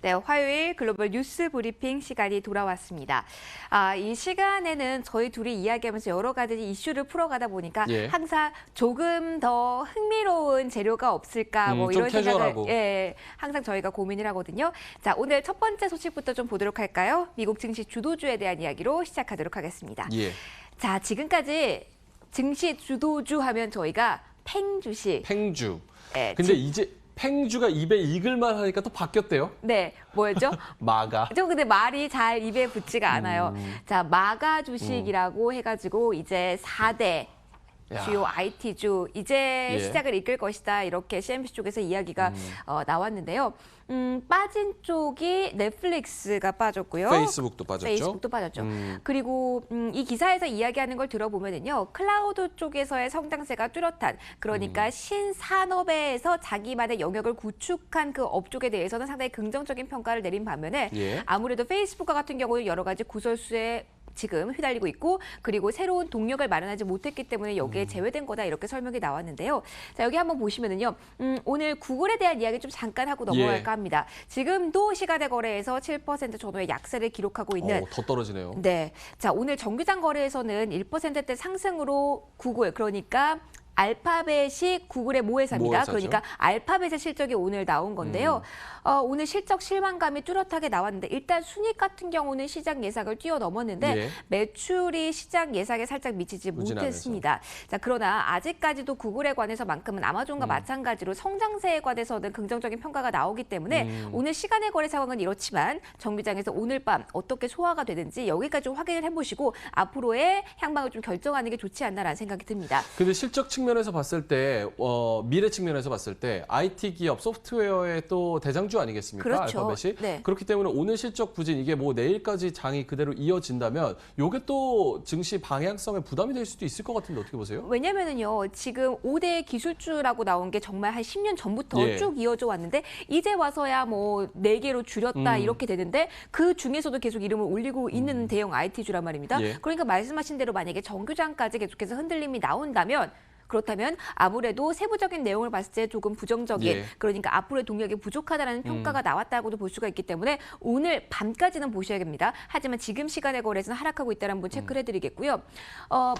네, 화요일 글로벌 뉴스 브리핑 시간이 돌아왔습니다. 이 시간에는 저희 둘이 이야기하면서 여러 가지 이슈를 풀어가다 보니까 예. 항상 조금 더 흥미로운 재료가 없을까 뭐 좀 이런 생각을 캐주얼하고. 항상 저희가 고민을 하거든요. 자, 오늘 첫 번째 소식부터 좀 보도록 할까요? 미국 증시 주도주에 대한 이야기로 시작하도록 하겠습니다. 예. 자, 지금까지 증시 주도주 하면 저희가 팽주식. 팽주. 예, 근데 이제 팽주가 입에 익을만 하니까 또 바뀌었대요. 네, 뭐였죠? 마가. 좀 근데 말이 잘 입에 붙지가 않아요. 자, 마가 주식이라고 해가지고 이제 4대 야. 주요 IT주 이제 예. 시작을 이끌 것이다. 이렇게 CNBC 쪽에서 이야기가 나왔는데요. 빠진 쪽이 넷플릭스가 빠졌고요. 페이스북도 빠졌죠. 페이스북도 빠졌죠. 그리고 이 기사에서 이야기하는 걸 들어보면은요, 클라우드 쪽에서의 성장세가 뚜렷한, 그러니까 신산업에서 자기만의 영역을 구축한 그 업종에 대해서는 상당히 긍정적인 평가를 내린 반면에 예. 아무래도 페이스북과 같은 경우는 여러 가지 구설수에 지금 휘달리고 있고, 그리고 새로운 동력을 마련하지 못했기 때문에 여기에 제외된 거다, 이렇게 설명이 나왔는데요. 자, 여기 한번 보시면은요, 오늘 구글에 대한 이야기 좀 잠깐 하고 넘어갈까 합니다. 지금도 시가대 거래에서 7% 전후의 약세를 기록하고 있는. 더 떨어지네요. 네. 자, 오늘 정규장 거래에서는 1%대 상승으로 구글, 그러니까 알파벳이 구글의 모회사입니다. 모회사죠. 그러니까 알파벳의 실적이 오늘 나온 건데요. 오늘 실적 실망감이 뚜렷하게 나왔는데, 일단 순이익 같은 경우는 시장 예상을 뛰어넘었는데 예. 매출이 시장 예상에 살짝 미치지 무진하면서. 못했습니다. 자, 그러나 아직까지도 구글에 관해서만큼은 아마존과 마찬가지로 성장세에 관해서는 긍정적인 평가가 나오기 때문에 오늘 시간의 거래 상황은 이렇지만 정규장에서 오늘 밤 어떻게 소화가 되는지 여기까지 좀 확인을 해보시고 앞으로의 향방을 좀 결정하는 게 좋지 않나라는 생각이 듭니다. 근데 실적 측면에서 봤을 때, 미래 측면에서 봤을 때 IT 기업, 소프트웨어의 또 대장주 아니겠습니까? 그렇죠. 알파벳이. 네. 그렇기 때문에 오늘 실적 부진, 이게 뭐 내일까지 장이 그대로 이어진다면 이게 또 증시 방향성에 부담이 될 수도 있을 것 같은데 어떻게 보세요? 왜냐면은요, 지금 5대 기술주라고 나온 게 정말 한 10년 전부터 예. 쭉 이어져 왔는데, 이제 와서야 뭐 4개로 줄였다 이렇게 되는데, 그 중에서도 계속 이름을 올리고 있는 대형 IT주란 말입니다. 예. 그러니까 말씀하신 대로 만약에 정규장까지 계속해서 흔들림이 나온다면, 그렇다면 아무래도 세부적인 내용을 봤을 때 조금 부정적인, 예. 그러니까 앞으로의 동력이 부족하다는 평가가 나왔다고도 볼 수가 있기 때문에 오늘 밤까지는 보셔야 됩니다. 하지만 지금 시간의 거래에서는 하락하고 있다는 분 체크를 해드리겠고요.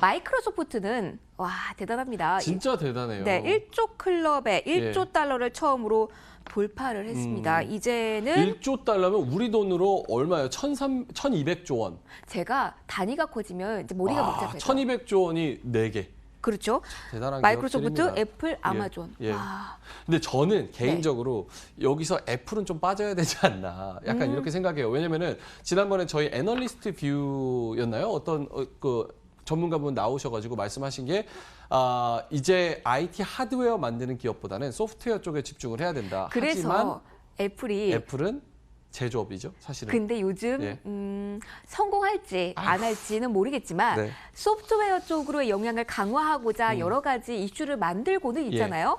마이크로소프트는 와 대단합니다. 진짜 대단해요. 네, 1조 클럽에 1조 예. 달러를 처음으로 돌파를 했습니다. 이제는 1조 달러면 우리 돈으로 얼마예요? 1,200조 원. 제가 단위가 커지면 이제 머리가 복잡해요. 1,200조 원이 4개. 그렇죠. 대단한 마이크로소프트, 기업들입니다. 애플, 아마존. 예. 와. 근데 저는 개인적으로 여기서 애플은 좀 빠져야 되지 않나 약간 이렇게 생각해요. 왜냐면은 지난번에 저희 애널리스트 뷰였나요? 어떤 그 전문가분 나오셔가지고 말씀하신 게 이제 IT 하드웨어 만드는 기업보다는 소프트웨어 쪽에 집중을 해야 된다. 그래서 하지만 애플이 애플은 제조업이죠, 사실은. 근데 요즘 예. 성공할지 안 할지는 모르겠지만 네. 소프트웨어 쪽으로의 영향을 강화하고자 여러 가지 이슈를 만들고는 있잖아요.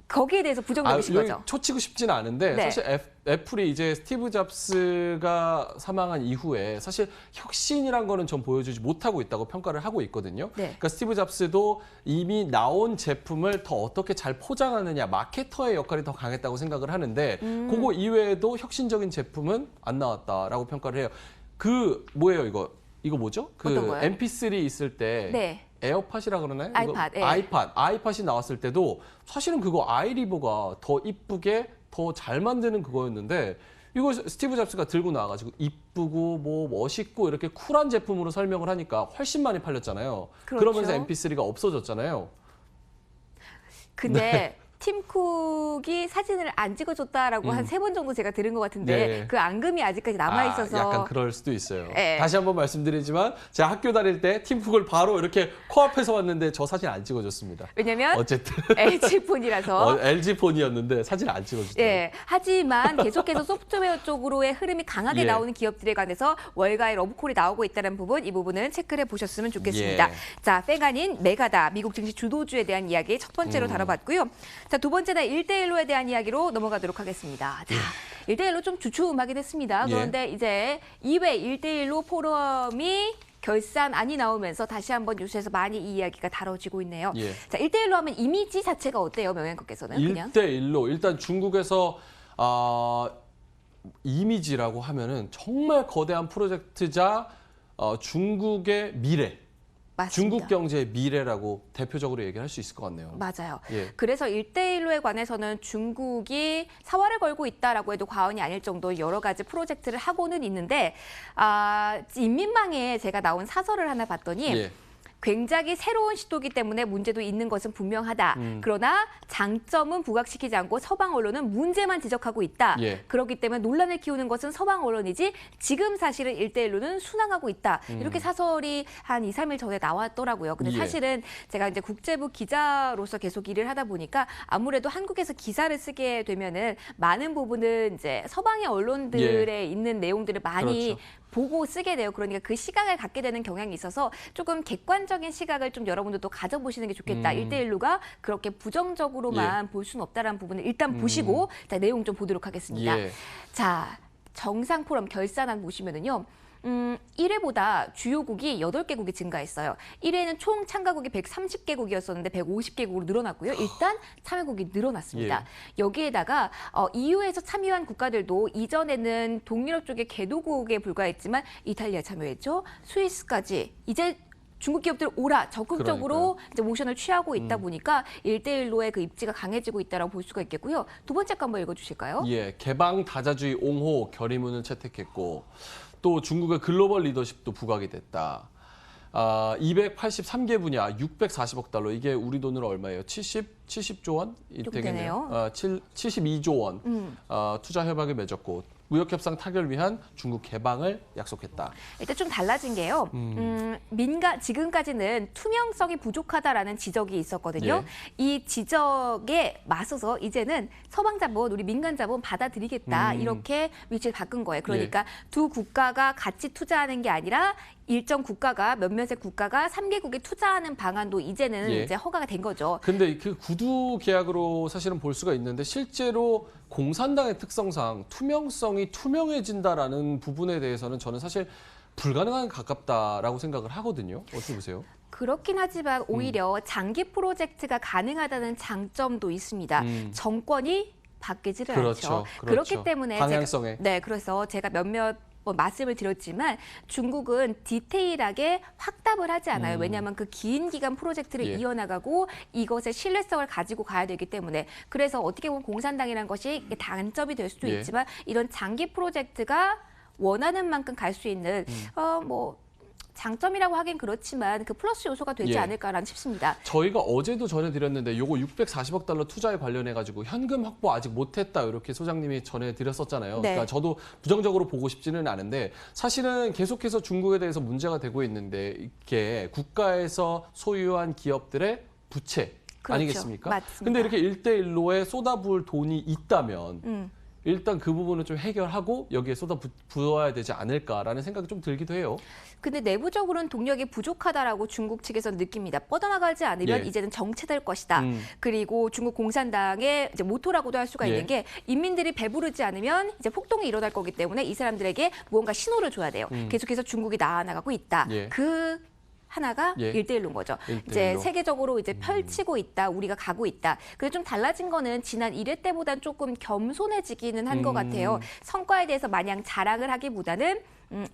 거기에 대해서 부정적이신 여기 거죠. 초치고 싶지는 않은데 네. 사실 애플이 이제 스티브 잡스가 사망한 이후에 사실 혁신이란 거는 전 보여주지 못하고 있다고 평가를 하고 있거든요. 네. 그러니까 스티브 잡스도 이미 나온 제품을 더 어떻게 잘 포장하느냐, 마케터의 역할이 더 강했다고 생각을 하는데 그거 이외에도 혁신적인 제품은 안 나왔다라고 평가를 해요. 그 뭐예요 이거? 이거 뭐죠? 그 어떤 거요? MP3 있을 때 네. 에어팟이라 그러나요? 아이팟, 이거? 예. 아이팟이 나왔을 때도 사실은 그거 아이리버가 더 이쁘게 더 잘 만드는 그거였는데 이거 스티브 잡스가 들고 나와가지고 이쁘고 뭐 멋있고 이렇게 쿨한 제품으로 설명을 하니까 훨씬 많이 팔렸잖아요. 그렇죠. 그러면서 MP3가 없어졌잖아요. 근데 네. 팀 쿡이 사진을 안 찍어줬다라고 한 3번 정도 제가 들은 것 같은데 네. 그 앙금이 아직까지 남아있어서 약간 그럴 수도 있어요. 예. 다시 한번 말씀드리지만 제가 학교 다닐 때 팀쿡을 바로 이렇게 코앞에서 왔는데 저 사진 안 찍어줬습니다. 왜냐면 어쨌든 LG폰이라서 LG 폰이었는데 사진 안 찍어주더라고요. 예, 하지만 계속해서 소프트웨어 쪽으로의 흐름이 강하게 예. 나오는 기업들에 관해서 월가의 러브콜이 나오고 있다는 부분, 이 부분은 체크를 해보셨으면 좋겠습니다. 예. 자, 팩아닌 메가다, 미국 증시 주도주에 대한 이야기 첫 번째로 다뤄봤고요. 자, 두 번째는 1대1로에 대한 이야기로 넘어가도록 하겠습니다. 자, 1대1로 좀 주춤하긴 했습니다. 예. 그런데 이제 2회 1대1로 포럼이 결산안이 나오면서 다시 한번 뉴스에서 많이 이 이야기가 다뤄지고 있네요. 예. 자, 1대1로 하면 이미지 자체가 어때요, 명예국께서는? 그냥? 1대1로 일단 중국에서 이미지라고 하면은 정말 거대한 프로젝트자 중국의 미래, 맞습니다. 중국 경제의 미래라고 대표적으로 얘기할 수 있을 것 같네요. 맞아요. 예. 그래서 1대1로에 관해서는 중국이 사활을 걸고 있다라고 해도 과언이 아닐 정도 여러 가지 프로젝트를 하고는 있는데 인민망에 제가 나온 사설을 하나 봤더니 예. 굉장히 새로운 시도이기 때문에 문제도 있는 것은 분명하다. 그러나 장점은 부각시키지 않고 서방 언론은 문제만 지적하고 있다. 예. 그렇기 때문에 논란을 키우는 것은 서방 언론이지 지금 사실은 1대1로는 순항하고 있다. 이렇게 사설이 한 2, 3일 전에 나왔더라고요. 근데 예. 사실은 제가 이제 국제부 기자로서 계속 일을 하다 보니까 아무래도 한국에서 기사를 쓰게 되면은 많은 부분은 이제 서방의 언론들에 있는 내용들을 많이 그렇죠. 보고 쓰게 돼요. 그러니까 그 시각을 갖게 되는 경향이 있어서 조금 객관적인 시각을 좀 여러분들도 가져보시는 게 좋겠다. 1대1로가 그렇게 부정적으로만 볼 수는 없다라는 부분을 일단 보시고 자, 내용 좀 보도록 하겠습니다. 예. 자, 정상 포럼 결산안 보시면은요. 1회보다 주요국이 8개국이 증가했어요. 1회는 총 참가국이 130개국이었었는데 150개국으로 늘어났고요. 일단 참여국이 늘어났습니다. 여기에다가 EU에서 참여한 국가들도 이전에는 동유럽 쪽의 개도국에 불과했지만 이탈리아 참여했죠. 스위스까지 이제 중국 기업들 오라 적극적으로 이제 모션을 취하고 있다 보니까 1대1로의 그 입지가 강해지고 있다라고 볼 수가 있겠고요. 두 번째 거 한번 읽어주실까요? 예, 개방 다자주의 옹호 결의문을 채택했고 또 중국의 글로벌 리더십도 부각이 됐다. 283개 분야 640억 달러 이게 우리 돈으로 얼마예요? 70조 원? 좀 되겠네요. 되네요. 72조 원 투자 협약을 맺었고 무역협상 타결을 위한 중국 개방을 약속했다. 일단 좀 달라진 게요. 지금까지는 투명성이 부족하다라는 지적이 있었거든요. 이 지적에 맞서서 이제는 서방 자본, 우리 민간 자본 받아들이겠다 이렇게 위치를 바꾼 거예요. 그러니까 두 국가가 같이 투자하는 게 아니라 일정 국가가 몇몇의 국가가 3개국에 투자하는 방안도 이제는 이제 허가가 된 거죠. 근데 그 구두 계약으로 사실은 볼 수가 있는데 실제로 공산당의 특성상 투명성이 투명해진다라는 부분에 대해서는 저는 사실 불가능한 가깝다라고 생각을 하거든요. 어떻게 보세요? 그렇긴 하지만 오히려 장기 프로젝트가 가능하다는 장점도 있습니다. 정권이 바뀌지를 않죠. 그렇기 때문에 방향성에. 그래서 제가 몇몇 말씀을 드렸지만 중국은 디테일하게 확답을 하지 않아요. 왜냐하면 그 긴 기간 프로젝트를 이어나가고 이것의 신뢰성을 가지고 가야 되기 때문에 그래서 어떻게 보면 공산당이라는 것이 단점이 될 수도 있지만 이런 장기 프로젝트가 원하는 만큼 갈 수 있는 장점이라고 하긴 그렇지만 그 플러스 요소가 되지 않을까라는 싶습니다. 저희가 어제도 전해드렸는데 요거 640억 달러 투자에 관련해가지고 현금 확보 아직 못했다 이렇게 소장님이 전해드렸었잖아요. 그러니까 저도 부정적으로 보고 싶지는 않은데 사실은 계속해서 중국에 대해서 문제가 되고 있는데 이게 국가에서 소유한 기업들의 부채 아니겠습니까? 맞습니다. 근데 이렇게 1대1로에 쏟아부을 돈이 있다면 일단 그 부분을 좀 해결하고 여기에 쏟아부어야 되지 않을까라는 생각이 좀 들기도 해요. 근데 내부적으로는 동력이 부족하다라고 중국 측에서 느낍니다. 뻗어나가지 않으면 이제는 정체될 것이다. 그리고 중국 공산당의 이제 모토라고도 할 수가 있는 게 인민들이 배부르지 않으면 이제 폭동이 일어날 거기 때문에 이 사람들에게 무언가 신호를 줘야 돼요. 계속해서 중국이 나아나가고 있다. 그 하나가 1대1로인 거죠. 1대1로. 이제 세계적으로 이제 펼치고 있다. 우리가 가고 있다. 근데 좀 달라진 거는 지난 1회 때보다는 조금 겸손해지기는 한 것 같아요. 성과에 대해서 마냥 자랑을 하기보다는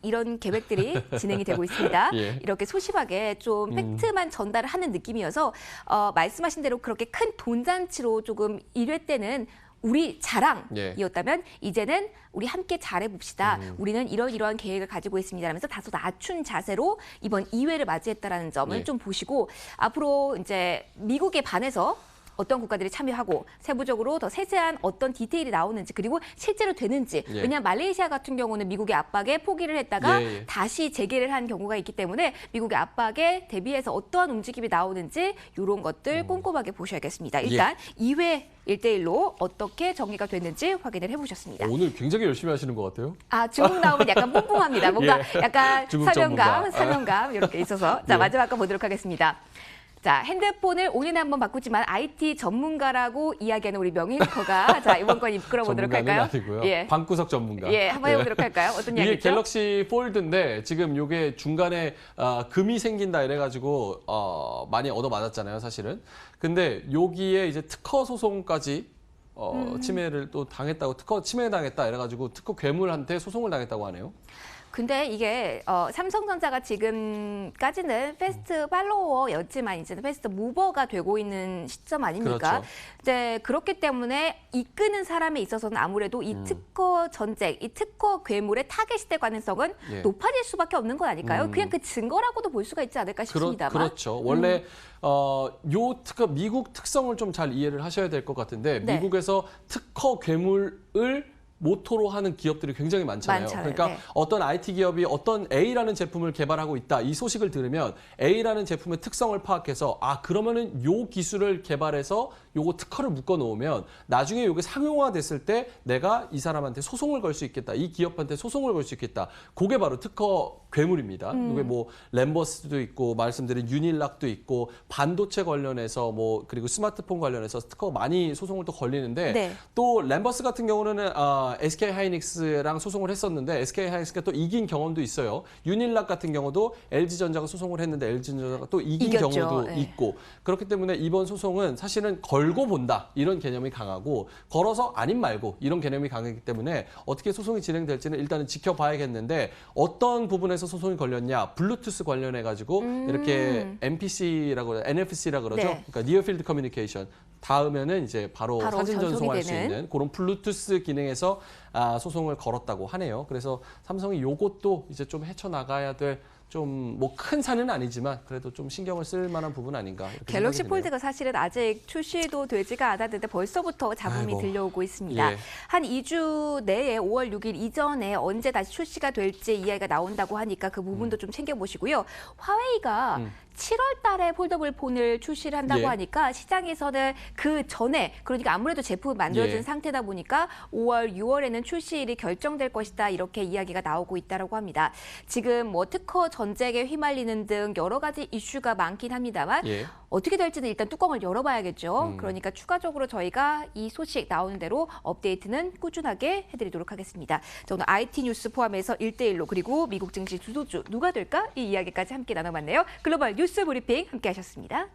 이런 계획들이 진행이 되고 있습니다. 이렇게 소심하게 좀 팩트만 전달을 하는 느낌이어서 말씀하신 대로 그렇게 큰 돈잔치로 조금 1회 때는 우리 자랑이었다면 이제는 우리 함께 잘해봅시다. 우리는 이러한 계획을 가지고 있습니다. 하면서 다소 낮춘 자세로 이번 2회를 맞이했다라는 점을 좀 보시고 앞으로 이제 미국에 반해서 어떤 국가들이 참여하고 세부적으로 더 세세한 어떤 디테일이 나오는지 그리고 실제로 되는지 왜냐하면 말레이시아 같은 경우는 미국의 압박에 포기를 했다가 다시 재개를 한 경우가 있기 때문에 미국의 압박에 대비해서 어떠한 움직임이 나오는지 이런 것들 꼼꼼하게 보셔야겠습니다. 일단 2회 1대1로 어떻게 정리가 됐는지 확인을 해보셨습니다. 오늘 굉장히 열심히 하시는 것 같아요. 중국 나오면 약간 뿜뿜합니다. 뭔가 약간 중국 사명감 이렇게 있어서 자 마지막 거 보도록 하겠습니다. 자, 핸드폰을 올인에 한번 바꾸지만 IT 전문가라고 이야기하는 우리 명예리커가 자 이번 건 이끌어 보도록 할까요? 아니고요. 방구석 전문가. 한번 해보도록 할까요? 어떤 이야기죠? 이게 갤럭시 폴드인데 지금 이게 중간에 금이 생긴다 이래가지고 많이 얻어맞았잖아요, 사실은. 근데 여기에 이제 특허 소송까지 침해를 또 당했다고 특허 침해 당했다 이래가지고 특허 괴물한테 소송을 당했다고 하네요. 근데 이게 삼성전자가 지금까지는 패스트 팔로워였지만 이제는 패스트 무버가 되고 있는 시점 아닙니까? 그렇죠. 이제 그렇기 때문에 이끄는 사람에 있어서는 아무래도 이 특허 전쟁, 이 특허 괴물의 타겟이 될 가능성은 예. 높아질 수밖에 없는 건 아닐까요? 그냥 그 증거라고도 볼 수가 있지 않을까 싶습니다만. 그렇죠. 원래 요 특허 미국 특성을 좀 잘 이해를 하셔야 될 것 같은데 네. 미국에서 특허 괴물을 모토로 하는 기업들이 굉장히 많잖아요. 그러니까 네. 어떤 IT 기업이 어떤 A라는 제품을 개발하고 있다. 이 소식을 들으면 A라는 제품의 특성을 파악해서 그러면은 요 기술을 개발해서 요거 특허를 묶어 놓으면 나중에 요게 상용화됐을 때 내가 이 사람한테 소송을 걸 수 있겠다. 이 기업한테 소송을 걸 수 있겠다. 그게 바로 특허 괴물입니다. 이게 뭐 램버스도 있고 말씀드린 유닐락도 있고 반도체 관련해서 뭐 그리고 스마트폰 관련해서 특허 많이 소송을 또 걸리는데 네. 또 램버스 같은 경우는 SK 하이닉스랑 소송을 했었는데 SK 하이닉스가 또 이긴 경험도 있어요. 유닐락 같은 경우도 LG전자가 소송을 했는데 LG전자가 또 이긴 이겼죠. 경우도 네. 있고 그렇기 때문에 이번 소송은 사실은 걸고 본다 이런 개념이 강하고 걸어서 아님 말고 이런 개념이 강하기 때문에 어떻게 소송이 진행될지는 일단은 지켜봐야겠는데 어떤 부분에서 소송이 걸렸냐 블루투스 관련해 가지고 이렇게 NPC라고 NFC라고 그러죠. 네. 그러니까 Near Field Communication 닿으면은 이제 바로 사진 전송이 전송할 수 되는. 있는 그런 블루투스 기능에서 소송을 걸었다고 하네요. 그래서 삼성이 요것도 이제 좀 헤쳐나가야 될 좀 뭐 큰 산은 아니지만 그래도 좀 신경을 쓸 만한 부분 아닌가. 이렇게 갤럭시 생각이 드네요. 폴드가 사실은 아직 출시도 되지가 않았는데 벌써부터 잡음이 아이고. 들려오고 있습니다. 예. 한 2주 내에 5월 6일 이전에 언제 다시 출시가 될지 이야기가 나온다고 하니까 그 부분도 좀 챙겨보시고요. 화웨이가 7월 달에 폴더블 폰을 출시를 한다고 예. 하니까 시장에서는 그 전에 그러니까 아무래도 제품이 만들어진 예. 상태다 보니까 5월, 6월에는 출시일이 결정될 것이다 이렇게 이야기가 나오고 있다고 합니다. 지금 뭐 특허 전쟁에 휘말리는 등 여러 가지 이슈가 많긴 합니다만 예. 어떻게 될지는 일단 뚜껑을 열어봐야겠죠. 그러니까 추가적으로 저희가 이 소식 나오는 대로 업데이트는 꾸준하게 해드리도록 하겠습니다. 자, 오늘 IT 뉴스 포함해서 1대1로 그리고 미국 증시 주도주 누가 될까? 이 이야기까지 함께 나눠봤네요. 글로벌 뉴스 브리핑 함께 하셨습니다.